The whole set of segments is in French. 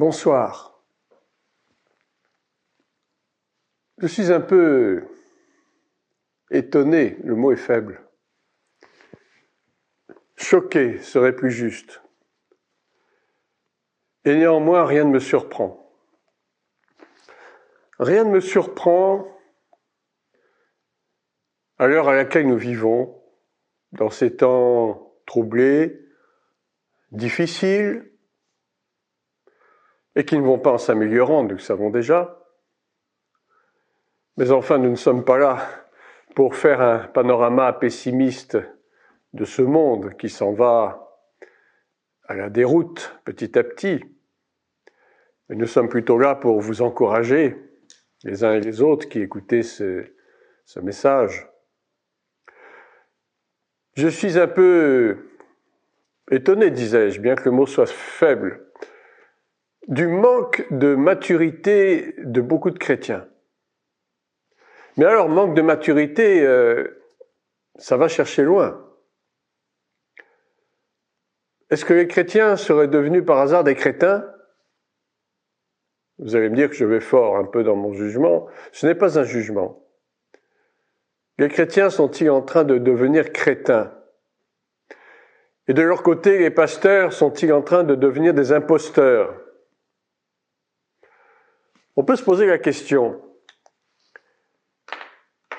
Bonsoir. Je suis un peu étonné, le mot est faible. Choqué serait plus juste. Et néanmoins, rien ne me surprend. Rien ne me surprend à l'heure à laquelle nous vivons, dans ces temps troublés, difficiles, et qui ne vont pas en s'améliorant, nous le savons déjà. Mais enfin, nous ne sommes pas là pour faire un panorama pessimiste de ce monde qui s'en va à la déroute petit à petit. Mais nous sommes plutôt là pour vous encourager, les uns et les autres qui écoutez ce message. Je suis un peu étonné, disais-je, bien que le mot soit faible, du manque de maturité de beaucoup de chrétiens. Mais alors, manque de maturité, ça va chercher loin. Est-ce que les chrétiens seraient devenus par hasard des crétins ? Vous allez me dire que je vais fort un peu dans mon jugement. Ce n'est pas un jugement. Les chrétiens sont-ils en train de devenir crétins ? Et de leur côté, les pasteurs sont-ils en train de devenir des imposteurs ? On peut se poser la question.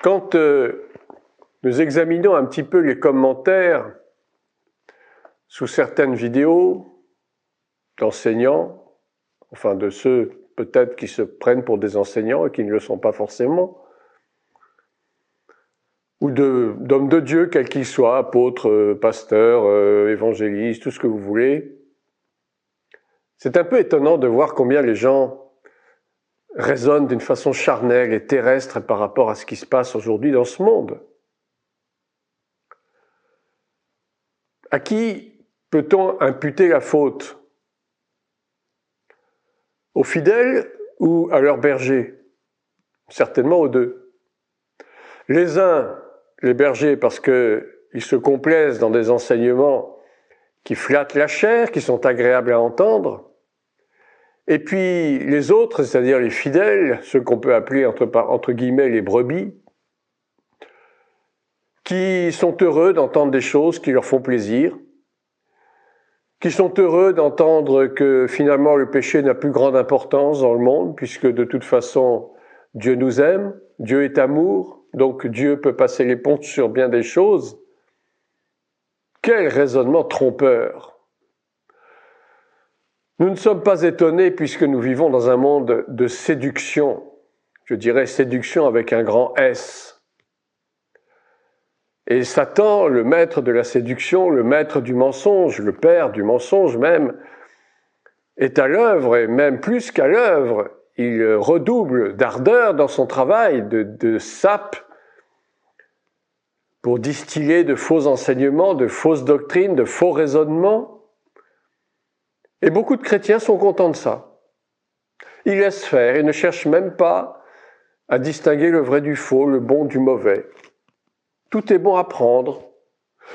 Quand nous examinons un petit peu les commentaires sous certaines vidéos d'enseignants, enfin de ceux peut-être qui se prennent pour des enseignants et qui ne le sont pas forcément, ou d'hommes de Dieu, quels qu'ils soient, apôtres, pasteurs, évangélistes, tout ce que vous voulez, c'est un peu étonnant de voir combien les gens raisonnent d'une façon charnelle et terrestre par rapport à ce qui se passe aujourd'hui dans ce monde. À qui peut-on imputer la faute ? Aux fidèles ou à leurs bergers ? Certainement aux deux. Les uns, les bergers, parce qu'ils se complaisent dans des enseignements qui flattent la chair, qui sont agréables à entendre. Et puis les autres, c'est-à-dire les fidèles, ceux qu'on peut appeler entre guillemets les brebis, qui sont heureux d'entendre des choses qui leur font plaisir, qui sont heureux d'entendre que finalement le péché n'a plus grande importance dans le monde, puisque de toute façon Dieu nous aime, Dieu est amour, donc Dieu peut passer l'éponge sur bien des choses. Quel raisonnement trompeur! Nous ne sommes pas étonnés puisque nous vivons dans un monde de séduction. Je dirais séduction avec un grand S. Et Satan, le maître de la séduction, le maître du mensonge, le père du mensonge même, est à l'œuvre, et même plus qu'à l'œuvre. Il redouble d'ardeur dans son travail, de sape, pour distiller de faux enseignements, de fausses doctrines, de faux raisonnements. Et beaucoup de chrétiens sont contents de ça. Ils laissent faire et ne cherchent même pas à distinguer le vrai du faux, le bon du mauvais. Tout est bon à prendre.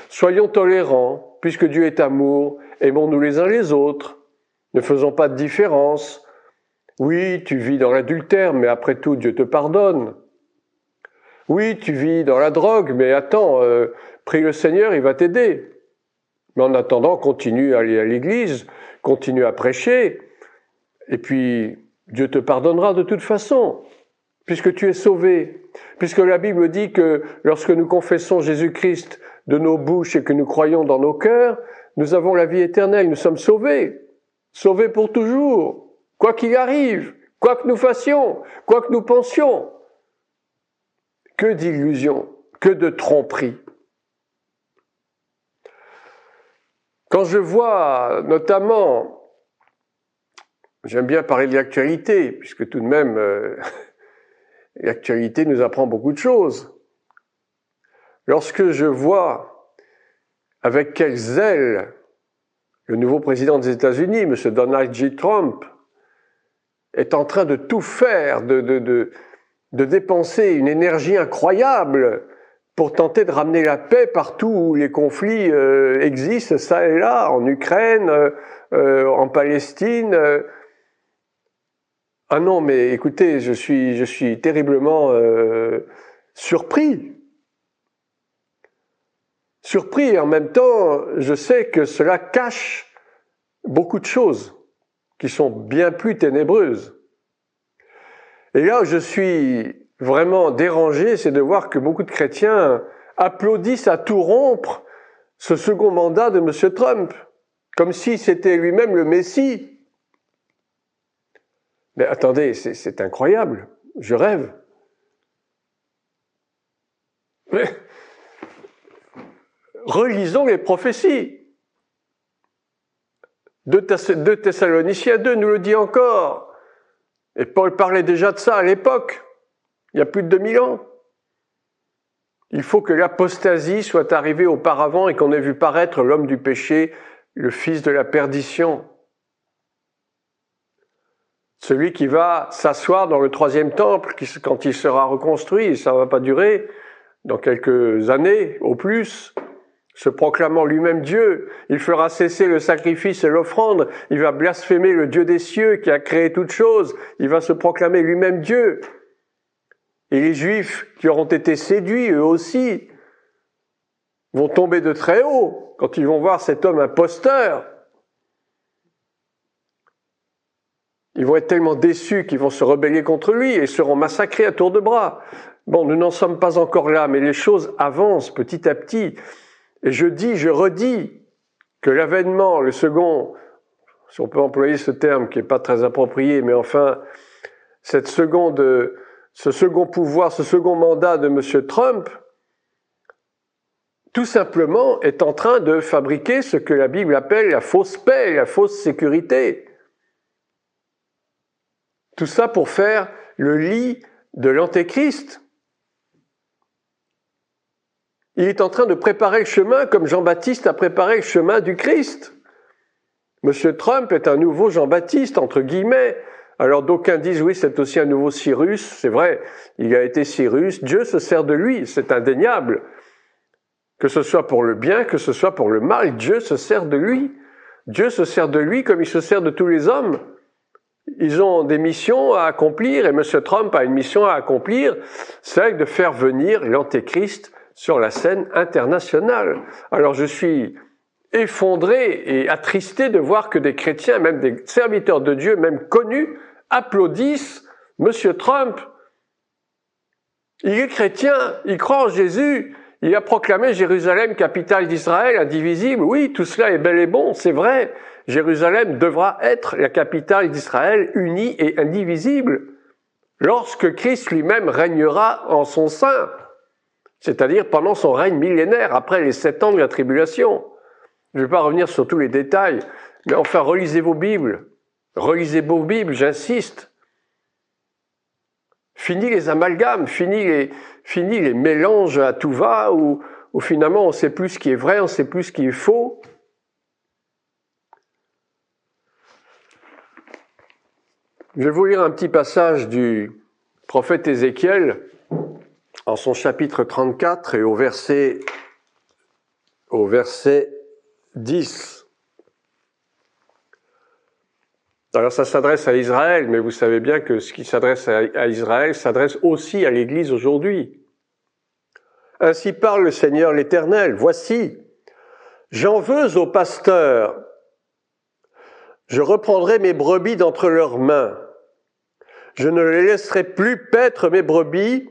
Soyons tolérants, puisque Dieu est amour, aimons-nous les uns les autres. Ne faisons pas de différence. Oui, tu vis dans l'adultère, mais après tout, Dieu te pardonne. Oui, tu vis dans la drogue, mais attends, prie le Seigneur, il va t'aider. Mais en attendant, continue à aller à l'église, continue à prêcher, et puis Dieu te pardonnera de toute façon, puisque tu es sauvé. Puisque la Bible dit que lorsque nous confessons Jésus-Christ de nos bouches et que nous croyons dans nos cœurs, nous avons la vie éternelle, nous sommes sauvés. Sauvés pour toujours, quoi qu'il arrive, quoi que nous fassions, quoi que nous pensions. Que d'illusions, que de tromperies. Quand je vois notamment, j'aime bien parler de l'actualité, puisque tout de même, l'actualité nous apprend beaucoup de choses. Lorsque je vois avec quel zèle le nouveau président des États-Unis, M. Donald J. Trump, est en train de tout faire, de dépenser une énergie incroyable pour tenter de ramener la paix partout où les conflits existent, ça et là, en Ukraine, en Palestine. Ah non, mais écoutez, je suis terriblement surpris. Surpris, et en même temps, je sais que cela cache beaucoup de choses qui sont bien plus ténébreuses. Et là où je suis vraiment dérangé, c'est de voir que beaucoup de chrétiens applaudissent à tout rompre ce second mandat de M. Trump, comme si c'était lui-même le Messie. Mais attendez, c'est incroyable, je rêve. Mais relisons les prophéties. 2 Thessaloniciens 2 nous le dit encore. Et Paul parlait déjà de ça à l'époque, il y a plus de 2000 ans. Il faut que l'apostasie soit arrivée auparavant et qu'on ait vu paraître l'homme du péché, le fils de la perdition. Celui qui va s'asseoir dans le 3e temple quand il sera reconstruit, et ça ne va pas durer, dans quelques années au plus, se proclamant lui-même Dieu, il fera cesser le sacrifice et l'offrande, il va blasphémer le Dieu des cieux qui a créé toutes choses, il va se proclamer lui-même Dieu. Et les Juifs qui auront été séduits, eux aussi, vont tomber de très haut quand ils vont voir cet homme imposteur. Ils vont être tellement déçus qu'ils vont se rebeller contre lui et seront massacrés à tour de bras. Bon, nous n'en sommes pas encore là, mais les choses avancent petit à petit. Et je redis que l'avènement, le second, si on peut employer ce terme qui n'est pas très approprié, mais enfin, ce second pouvoir, ce second mandat de M. Trump, tout simplement est en train de fabriquer ce que la Bible appelle la fausse paix, la fausse sécurité. Tout ça pour faire le lit de l'Antéchrist. Il est en train de préparer le chemin comme Jean-Baptiste a préparé le chemin du Christ. M. Trump est un nouveau Jean-Baptiste, entre guillemets. Alors d'aucuns disent, oui, c'est aussi un nouveau Cyrus. C'est vrai, il a été Cyrus. Dieu se sert de lui, c'est indéniable. Que ce soit pour le bien, que ce soit pour le mal, Dieu se sert de lui. Dieu se sert de lui comme il se sert de tous les hommes. Ils ont des missions à accomplir et M. Trump a une mission à accomplir, celle de faire venir l'Antéchrist sur la scène internationale. Alors je suis effondré et attristé de voir que des chrétiens, même des serviteurs de Dieu, même connus, applaudissent M. Trump. Il est chrétien, il croit en Jésus, il a proclamé Jérusalem, capitale d'Israël, indivisible. Oui, tout cela est bel et bon, c'est vrai. Jérusalem devra être la capitale d'Israël, unie et indivisible, lorsque Christ lui-même régnera en son sein, c'est-à-dire pendant son règne millénaire, après les 7 ans de la tribulation. Je ne vais pas revenir sur tous les détails, mais enfin, relisez vos Bibles, j'insiste. Fini les amalgames, fini les mélanges à tout va, où finalement on ne sait plus ce qui est vrai, on ne sait plus ce qui est faux. Je vais vous lire un petit passage du prophète Ézéchiel, en son chapitre 34 et au verset 10. Alors ça s'adresse à Israël, mais vous savez bien que ce qui s'adresse à Israël s'adresse aussi à l'Église aujourd'hui. Ainsi parle le Seigneur l'Éternel. Voici, j'en veux aux pasteurs. Je reprendrai mes brebis d'entre leurs mains. Je ne les laisserai plus paître mes brebis,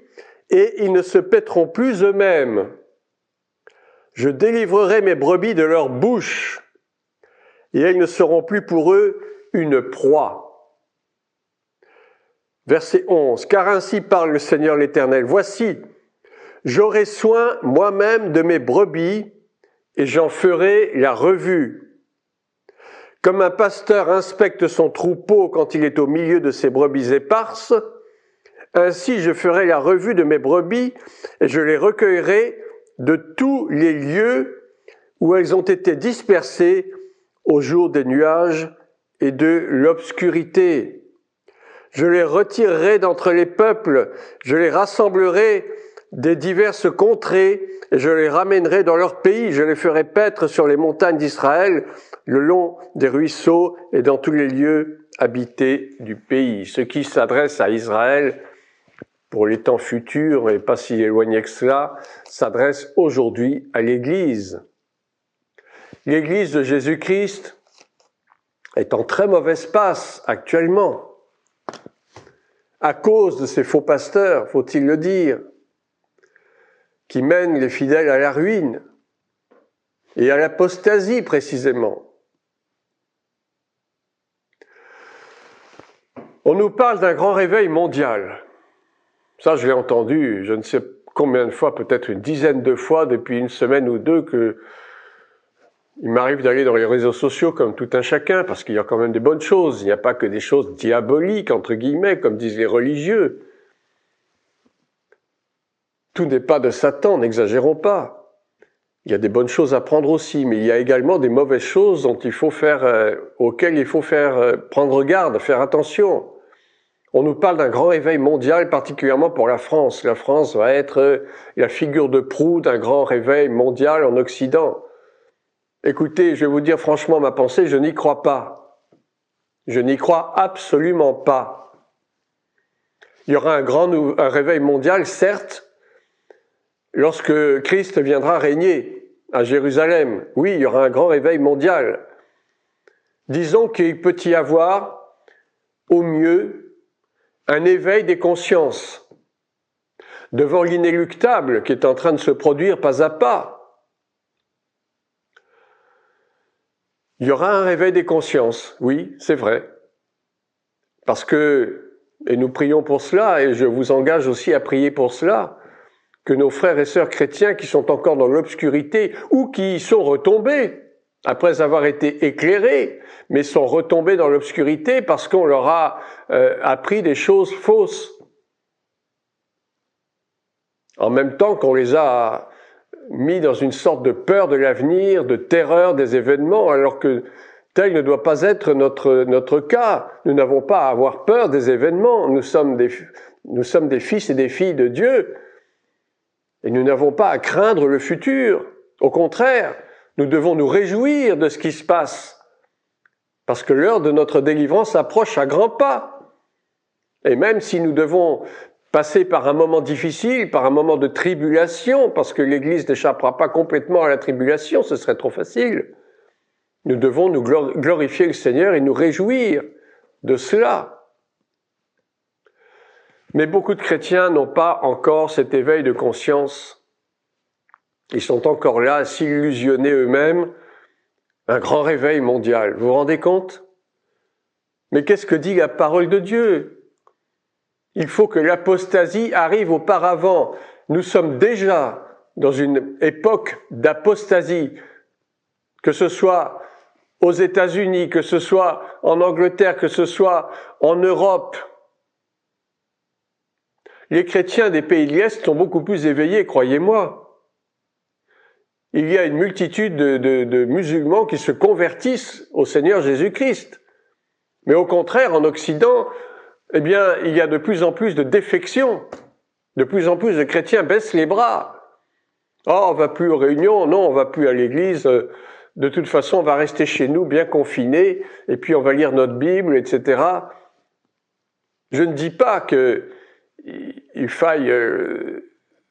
et ils ne se paîtront plus eux-mêmes. Je délivrerai mes brebis de leur bouche, et elles ne seront plus pour eux une proie. Verset 11. Car ainsi parle le Seigneur l'Éternel. Voici, j'aurai soin moi-même de mes brebis, et j'en ferai la revue. Comme un pasteur inspecte son troupeau quand il est au milieu de ses brebis éparses, ainsi je ferai la revue de mes brebis et je les recueillerai de tous les lieux où elles ont été dispersées au jour des nuages et de l'obscurité. Je les retirerai d'entre les peuples, je les rassemblerai des diverses contrées et je les ramènerai dans leur pays. Je les ferai paître sur les montagnes d'Israël, le long des ruisseaux et dans tous les lieux habitée du pays. Ce qui s'adresse à Israël pour les temps futurs, et pas si éloignés que cela, s'adresse aujourd'hui à l'Église. L'Église de Jésus-Christ est en très mauvaise passe actuellement, à cause de ces faux pasteurs, faut-il le dire, qui mènent les fidèles à la ruine et à l'apostasie précisément. On nous parle d'un grand réveil mondial. Ça, je l'ai entendu, je ne sais combien de fois, peut-être une dizaine de fois depuis une semaine ou deux, que il m'arrive d'aller dans les réseaux sociaux comme tout un chacun, parce qu'il y a quand même des bonnes choses. Il n'y a pas que des choses diaboliques, entre guillemets, comme disent les religieux. Tout n'est pas de Satan, n'exagérons pas. Il y a des bonnes choses à prendre aussi, mais il y a également des mauvaises choses auxquelles il faut prendre garde, faire attention. On nous parle d'un grand réveil mondial, particulièrement pour la France. La France va être la figure de proue d'un grand réveil mondial en Occident. Écoutez, je vais vous dire franchement ma pensée, je n'y crois pas. Je n'y crois absolument pas. Il y aura un réveil mondial, certes, lorsque Christ viendra régner à Jérusalem. Oui, il y aura un grand réveil mondial. Disons qu'il peut y avoir, au mieux, un éveil des consciences devant l'inéluctable qui est en train de se produire pas à pas. Il y aura un réveil des consciences, oui, c'est vrai. Parce que, et nous prions pour cela, et je vous engage aussi à prier pour cela, que nos frères et sœurs chrétiens qui sont encore dans l'obscurité ou qui y sont retombés, après avoir été éclairés, mais sont retombés dans l'obscurité parce qu'on leur a appris des choses fausses. En même temps qu'on les a mis dans une sorte de peur de l'avenir, de terreur des événements, alors que tel ne doit pas être notre cas. Nous n'avons pas à avoir peur des événements. Nous sommes des fils et des filles de Dieu. Et nous n'avons pas à craindre le futur. Au contraire, nous devons nous réjouir de ce qui se passe. Parce que l'heure de notre délivrance approche à grands pas. Et même si nous devons passer par un moment difficile, par un moment de tribulation, parce que l'Église n'échappera pas complètement à la tribulation, ce serait trop facile. Nous devons nous glorifier le Seigneur et nous réjouir de cela. Mais beaucoup de chrétiens n'ont pas encore cet éveil de conscience. Ils sont encore là à s'illusionner eux-mêmes. Un grand réveil mondial. Vous vous rendez compte? Mais qu'est-ce que dit la parole de Dieu? Il faut que l'apostasie arrive auparavant. Nous sommes déjà dans une époque d'apostasie, que ce soit aux États-Unis, que ce soit en Angleterre, que ce soit en Europe. Les chrétiens des pays de l'Est sont beaucoup plus éveillés, croyez-moi. Il y a une multitude de musulmans qui se convertissent au Seigneur Jésus-Christ. Mais au contraire, en Occident, eh bien, il y a de plus en plus de défections. De plus en plus de chrétiens baissent les bras. Oh, on va plus aux réunions, non, on va plus à l'église. De toute façon, on va rester chez nous, bien confinés, et puis on va lire notre Bible, etc. Je ne dis pas qu'il faille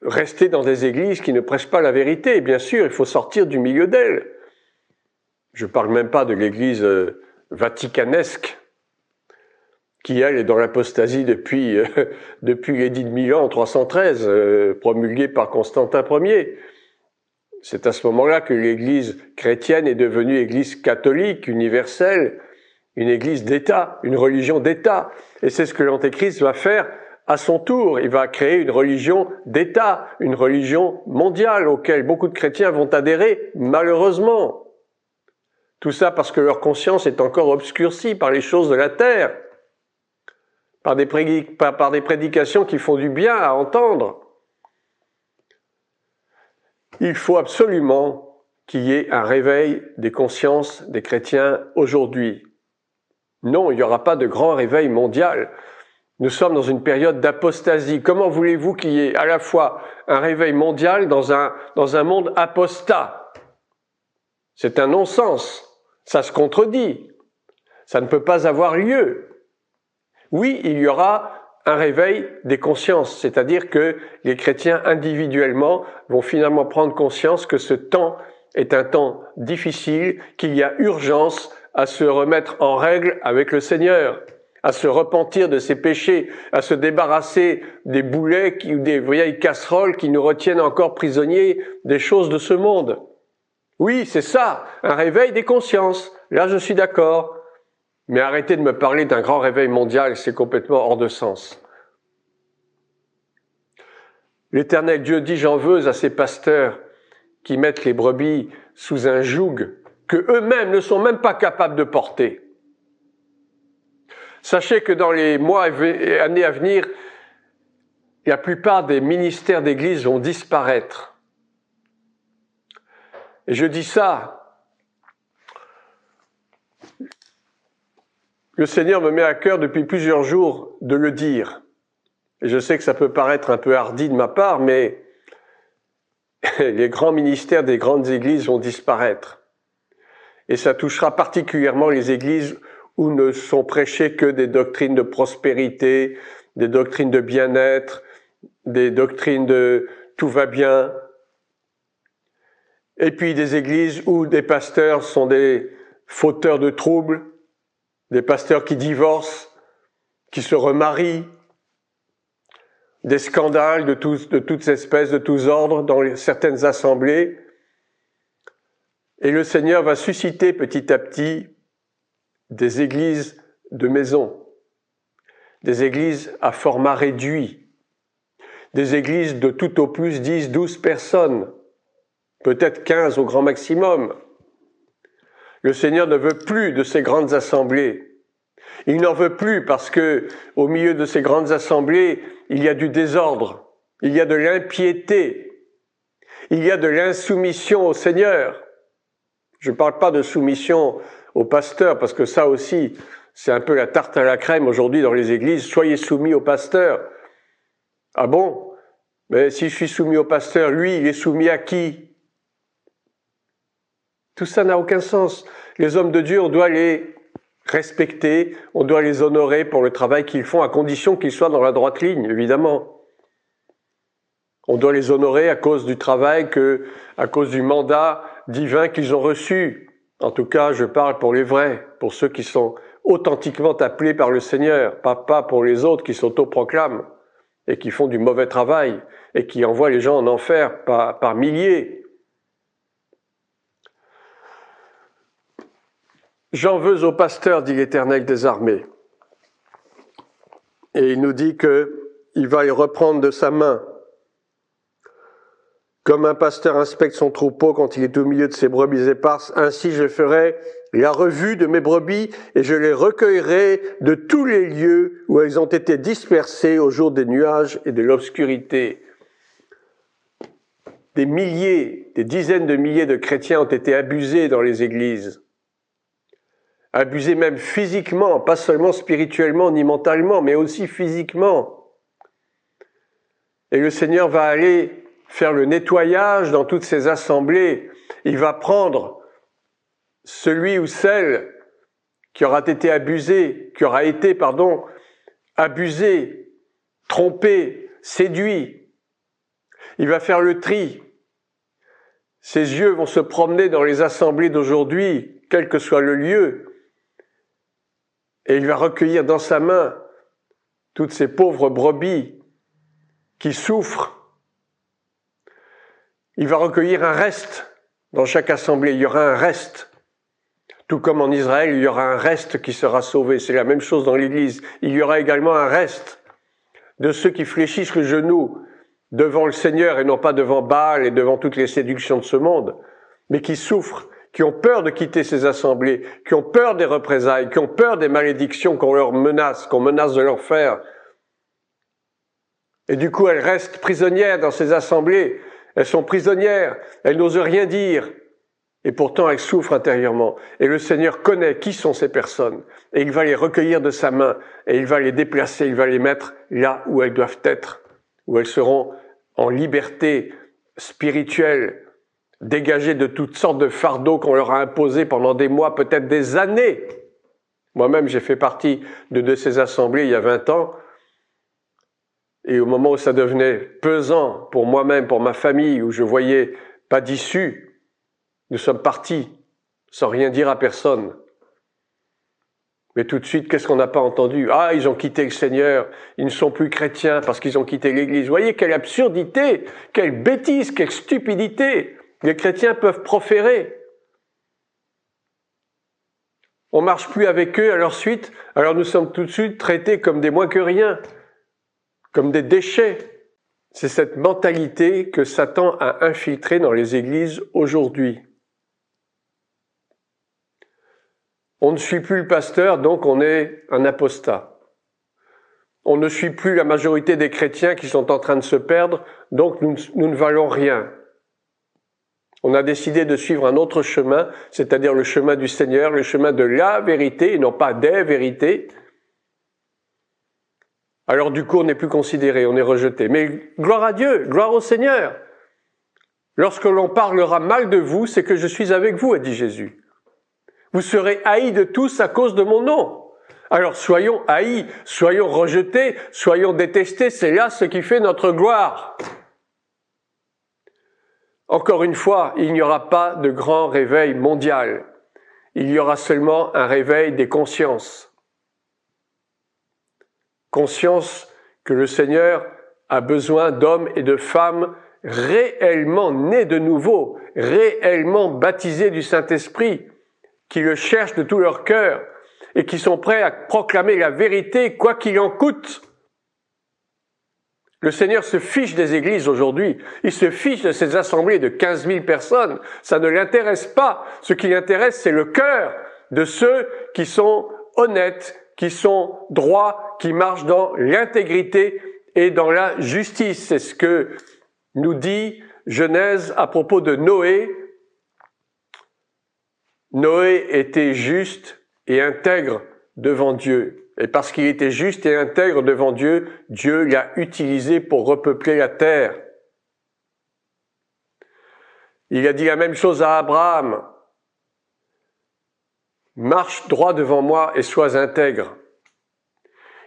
rester dans des églises qui ne prêchent pas la vérité. Bien sûr, il faut sortir du milieu d'elles. Je ne parle même pas de l'église vaticanesque, qui, elle, est dans l'apostasie depuis l'édit de Milan en 313, promulgué par Constantin Ier. C'est à ce moment-là que l'Église chrétienne est devenue Église catholique, universelle, une Église d'État, une religion d'État. Et c'est ce que l'Antéchrist va faire à son tour. Il va créer une religion d'État, une religion mondiale, auquel beaucoup de chrétiens vont adhérer, malheureusement. Tout ça parce que leur conscience est encore obscurcie par les choses de la terre. Par des prédications qui font du bien à entendre. Il faut absolument qu'il y ait un réveil des consciences des chrétiens aujourd'hui. Non, il n'y aura pas de grand réveil mondial. Nous sommes dans une période d'apostasie. Comment voulez-vous qu'il y ait à la fois un réveil mondial dans un monde apostat? C'est un non-sens. Ça se contredit. Ça ne peut pas avoir lieu. Oui, il y aura un réveil des consciences, c'est-à-dire que les chrétiens individuellement vont finalement prendre conscience que ce temps est un temps difficile, qu'il y a urgence à se remettre en règle avec le Seigneur, à se repentir de ses péchés, à se débarrasser des boulets ou des vieilles casseroles qui nous retiennent encore prisonniers des choses de ce monde. Oui, c'est ça, un réveil des consciences. Là, je suis d'accord. Mais arrêtez de me parler d'un grand réveil mondial, c'est complètement hors de sens. L'Éternel Dieu dit: j'en veux à ces pasteurs qui mettent les brebis sous un joug que eux-mêmes ne sont même pas capables de porter. Sachez que dans les mois et années à venir, la plupart des ministères d'église vont disparaître. Et je dis ça, le Seigneur me met à cœur depuis plusieurs jours de le dire. Et je sais que ça peut paraître un peu hardi de ma part, mais les grands ministères des grandes églises vont disparaître. Et ça touchera particulièrement les églises où ne sont prêchées que des doctrines de prospérité, des doctrines de bien-être, des doctrines de tout va bien. Et puis des églises où des pasteurs sont des fauteurs de troubles, des pasteurs qui divorcent, qui se remarient, des scandales de toutes espèces, de tous ordres dans certaines assemblées. Et le Seigneur va susciter petit à petit des églises de maison, des églises à format réduit, des églises de tout au plus 10, 12 personnes, peut-être 15 au grand maximum. Le Seigneur ne veut plus de ces grandes assemblées. Il n'en veut plus parce que, au milieu de ces grandes assemblées, il y a du désordre, il y a de l'impiété, il y a de l'insoumission au Seigneur. Je ne parle pas de soumission au pasteur, parce que ça aussi, c'est un peu la tarte à la crème aujourd'hui dans les églises. Soyez soumis au pasteur. Ah bon? Mais si je suis soumis au pasteur, lui, il est soumis à qui? Tout ça n'a aucun sens. Les hommes de Dieu, on doit les respecter, on doit les honorer pour le travail qu'ils font, à condition qu'ils soient dans la droite ligne, évidemment. On doit les honorer à cause du travail, à cause du mandat divin qu'ils ont reçu. En tout cas, je parle pour les vrais, pour ceux qui sont authentiquement appelés par le Seigneur, pas pour les autres qui s'autoproclament et qui font du mauvais travail et qui envoient les gens en enfer par milliers. J'en veux au pasteur, dit l'Éternel des armées. Et il nous dit qu'il va les reprendre de sa main. Comme un pasteur inspecte son troupeau quand il est au milieu de ses brebis éparses, ainsi je ferai la revue de mes brebis et je les recueillerai de tous les lieux où elles ont été dispersées au jour des nuages et de l'obscurité. Des milliers, des dizaines de milliers de chrétiens ont été abusés dans les églises. Abusés même physiquement, pas seulement spirituellement ni mentalement, mais aussi physiquement. Et le Seigneur va aller faire le nettoyage dans toutes ces assemblées. Il va prendre celui ou celle qui aura été abusé, abusé, trompé, séduit. Il va faire le tri. Ses yeux vont se promener dans les assemblées d'aujourd'hui, quel que soit le lieu, et il va recueillir dans sa main toutes ces pauvres brebis qui souffrent. Il va recueillir un reste dans chaque assemblée. Il y aura un reste. Tout comme en Israël, il y aura un reste qui sera sauvé. C'est la même chose dans l'Église. Il y aura également un reste de ceux qui fléchissent le genou devant le Seigneur et non pas devant Baal et devant toutes les séductions de ce monde, mais qui souffrent, qui ont peur de quitter ces assemblées, qui ont peur des représailles, qui ont peur des malédictions qu'on menace de leur faire. Et du coup, elles restent prisonnières dans ces assemblées. Elles sont prisonnières, elles n'osent rien dire. Et pourtant, elles souffrent intérieurement. Et le Seigneur connaît qui sont ces personnes. Et il va les recueillir de sa main. Et il va les déplacer, il va les mettre là où elles doivent être. Où elles seront en liberté spirituelle, dégagées de toutes sortes de fardeaux qu'on leur a imposés pendant des mois, peut-être des années. Moi-même, j'ai fait partie de ces assemblées il y a 20 ans. Et au moment où ça devenait pesant pour moi-même, pour ma famille, où je voyais pas d'issue, nous sommes partis sans rien dire à personne. Mais tout de suite, qu'est-ce qu'on n'a pas entendu? Ah, ils ont quitté le Seigneur, ils ne sont plus chrétiens parce qu'ils ont quitté l'Église. Vous voyez quelle absurdité, quelle bêtise, quelle stupidité les chrétiens peuvent proférer. On marche plus avec eux à leur suite, alors nous sommes tout de suite traités comme des moins que rien, comme des déchets. C'est cette mentalité que Satan a infiltrée dans les églises aujourd'hui. On ne suit plus le pasteur, donc on est un apostat. On ne suit plus la majorité des chrétiens qui sont en train de se perdre, donc nous ne valons rien. On a décidé de suivre un autre chemin, c'est-à-dire le chemin du Seigneur, le chemin de la vérité, et non pas des vérités. Alors du coup, on n'est plus considéré, on est rejeté. Mais gloire à Dieu, gloire au Seigneur. Lorsque l'on parlera mal de vous, c'est que je suis avec vous, a dit Jésus. Vous serez haïs de tous à cause de mon nom. Alors soyons haïs, soyons rejetés, soyons détestés, c'est là ce qui fait notre gloire. Encore une fois, il n'y aura pas de grand réveil mondial. Il y aura seulement un réveil des consciences. Conscience que le Seigneur a besoin d'hommes et de femmes réellement nés de nouveau, réellement baptisés du Saint-Esprit, qui le cherchent de tout leur cœur et qui sont prêts à proclamer la vérité quoi qu'il en coûte. Le Seigneur se fiche des églises aujourd'hui, il se fiche de ces assemblées de 15 000 personnes, ça ne l'intéresse pas. Ce qui l'intéresse, c'est le cœur de ceux qui sont honnêtes, qui sont droits, qui marchent dans l'intégrité et dans la justice. C'est ce que nous dit Genèse à propos de Noé. Noé était juste et intègre devant Dieu. Et parce qu'il était juste et intègre devant Dieu, Dieu l'a utilisé pour repeupler la terre. Il a dit la même chose à Abraham. Marche droit devant moi et sois intègre.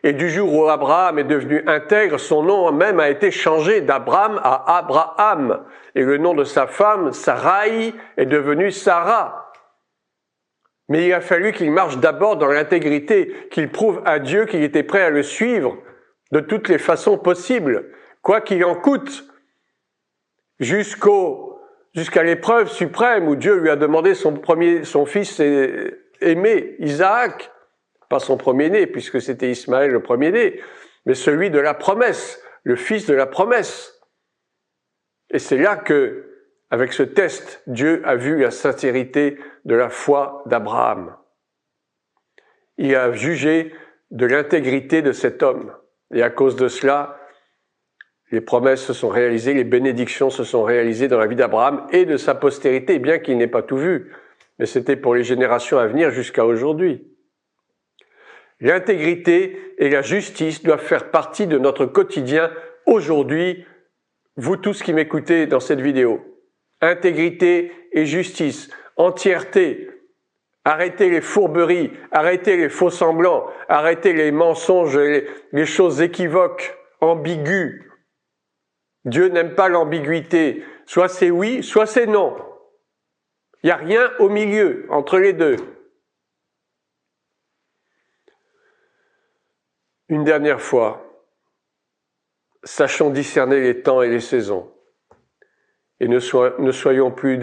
Et du jour où Abraham est devenu intègre, son nom même a été changé d'Abraham à Abraham. Et le nom de sa femme, Sarai, est devenu Sarah. Mais il a fallu qu'il marche d'abord dans l'intégrité, qu'il prouve à Dieu qu'il était prêt à le suivre de toutes les façons possibles, quoi qu'il en coûte, jusqu'à l'épreuve suprême où Dieu lui a demandé son fils aimé, Isaac, pas son premier-né, puisque c'était Ismaël le premier-né, mais celui de la promesse, le fils de la promesse. Et c'est là que, avec ce test, Dieu a vu la sincérité de la foi d'Abraham. Il a jugé de l'intégrité de cet homme. Et à cause de cela, les promesses se sont réalisées, les bénédictions se sont réalisées dans la vie d'Abraham et de sa postérité, bien qu'il n'ait pas tout vu. Mais c'était pour les générations à venir jusqu'à aujourd'hui. L'intégrité et la justice doivent faire partie de notre quotidien aujourd'hui, vous tous qui m'écoutez dans cette vidéo. Intégrité et justice, entièreté, arrêtez les fourberies, arrêtez les faux semblants, arrêtez les mensonges, les choses équivoques, ambiguës. Dieu n'aime pas l'ambiguïté, soit c'est oui, soit c'est non. Il n'y a rien au milieu, entre les deux. Une dernière fois, sachons discerner les temps et les saisons. Et ne soyons plus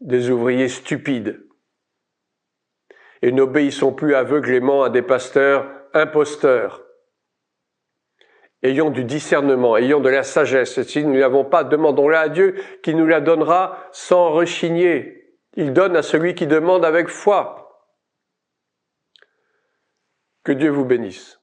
des ouvriers stupides. Et n'obéissons plus aveuglément à des pasteurs imposteurs. Ayons du discernement, ayons de la sagesse. Et si nous ne l'avons pas, demandons-la à Dieu qui nous la donnera sans rechigner. Il donne à celui qui demande avec foi. Que Dieu vous bénisse.